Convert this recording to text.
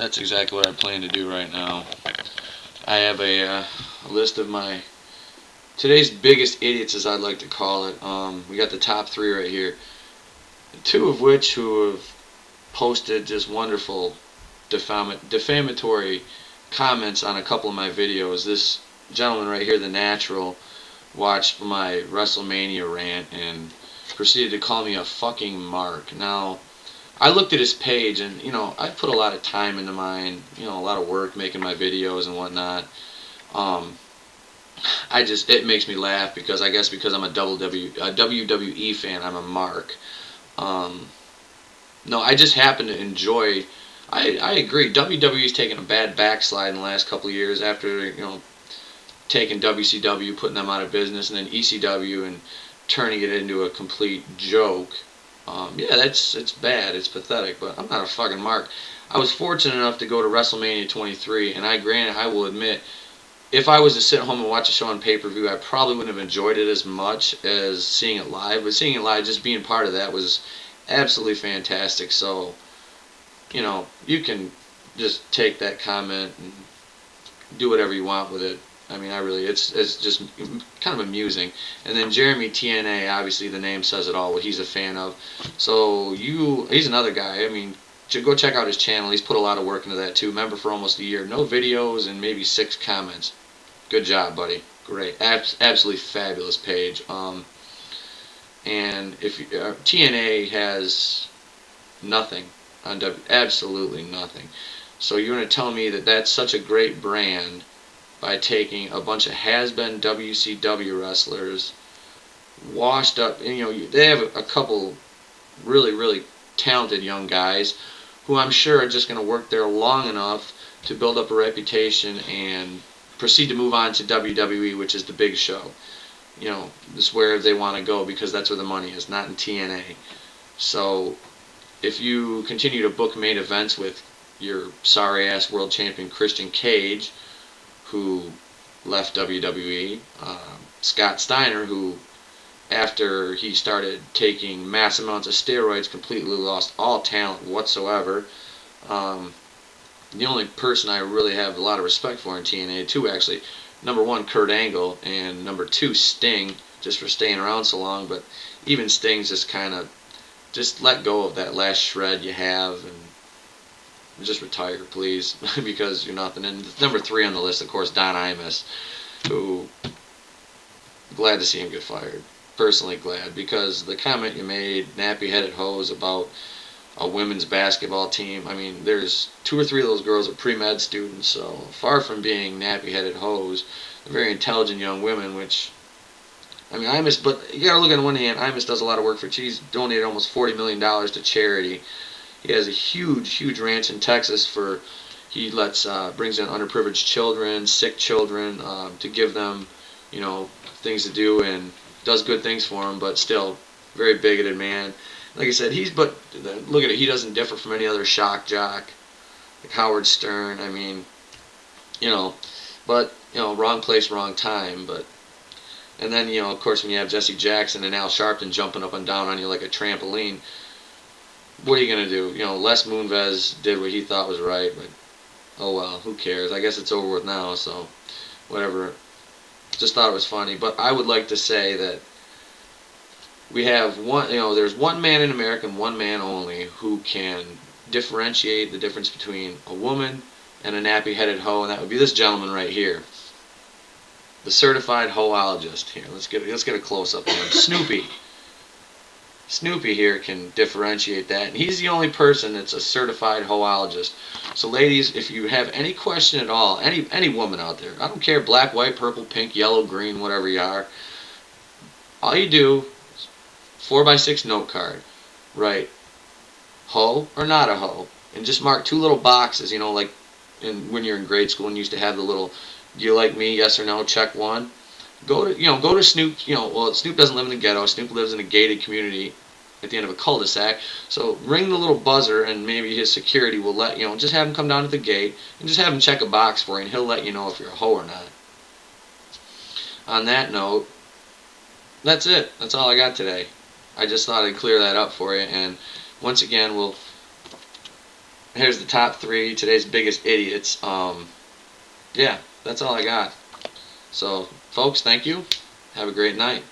that's exactly what I plan to do right now. I have a list of my today's biggest idiots, as I'd like to call it. We got the top 3 right here. 2 of which who have posted just wonderful defamatory comments on a couple of my videos. This gentleman right here, the Natural, watched my WrestleMania rant and proceeded to call me a fucking mark. Now, I looked at his page and, I put a lot of time into mine, a lot of work making my videos and whatnot. It makes me laugh because I guess because I'm a WWE fan, I'm a mark. No, I just happen to enjoy. I agree. WWE's taken a bad backslide in the last couple of years after taking WCW, putting them out of business, and then ECW and turning it into a complete joke. Yeah, it's bad. It's pathetic. But I'm not a fucking mark. I was fortunate enough to go to WrestleMania 23, and I will admit, if I was to sit home and watch a show on pay-per-view, I probably wouldn't have enjoyed it as much as seeing it live. But seeing it live, just being part of that was absolutely fantastic. So, you can just take that comment and do whatever you want with it. I mean, it's just kind of amusing. And then Jeremy TNA, obviously the name says it all, what he's a fan of. So he's another guy. I mean, go check out his channel. He's put a lot of work into that too. Member for almost a year. No videos and maybe 6 comments. Good job, buddy. Great. Absolutely fabulous page. And if TNA has nothing on absolutely nothing. So you're going to tell me that that's such a great brand by taking a bunch of has-been WCW wrestlers, washed up, and they have a couple really, really talented young guys who I'm sure are just going to work there long enough to build up a reputation and proceed to move on to WWE, which is the big show. This where they want to go because that's where the money is, not in TNA. So if you continue to book main events with your sorry-ass world champion Christian Cage, who left WWE, Scott Steiner, who after he started taking mass amounts of steroids completely lost all talent whatsoever. The only person I really have a lot of respect for in TNA, 2 actually, number 1, Kurt Angle, and number 2, Sting, just for staying around so long. But even Sting's just kind of, just let go of that last shred you have and just retire, please, because you're nothing. And number 3 on the list, of course, Don Imus, who, glad to see him get fired. Personally glad, because the comment you made, nappy-headed hoes, about a women's basketball team, I mean, there's 2 or 3 of those girls are pre-med students, so far from being nappy-headed hoes, they're very intelligent young women, which, I mean, Imus, but you gotta look on one hand, Imus does a lot of work he's donated almost $40 million to charity. He has a huge ranch in Texas he brings in underprivileged children, sick children, to give them, things to do, and does good things for them, but still, very bigoted man. Like I said, look at it, he doesn't differ from any other shock jock, like Howard Stern. I mean, but, wrong place, wrong time, and then, of course, when you have Jesse Jackson and Al Sharpton jumping up and down on you like a trampoline, what are you going to do? Les Moonves did what he thought was right, but oh well, who cares? I guess it's over with now, so whatever. Just thought it was funny. But I would like to say that we have there's one man in America and one man only who can differentiate the difference between a woman and a nappy-headed hoe, and that would be this gentleman right here. The certified HOE-OLOGIST. Here, let's get a close-up on him. Snoopy. Snoopy here can differentiate that, and he's the only person that's a certified HOE-OLOGIST. So ladies, if you have any question at all, any woman out there, I don't care, black, white, purple, pink, yellow, green, whatever you are, all you do is 4x6 note card, write hoe or not a hoe, and just mark 2 little boxes, like when you're in grade school and you used to have the little, do you like me, yes or no, check 1. Go to Snoop, well, Snoop doesn't live in the ghetto. Snoop lives in a gated community at the end of a cul-de-sac. So ring the little buzzer, and maybe his security will let, just have him come down to the gate, and just have him check a box for you, and he'll let you know if you're a hoe or not. On that note, that's it. That's all I got today. I just thought I'd clear that up for you, and once again, we'll here's the top 3 today's biggest idiots. Yeah, that's all I got. So, folks, thank you. Have a great night.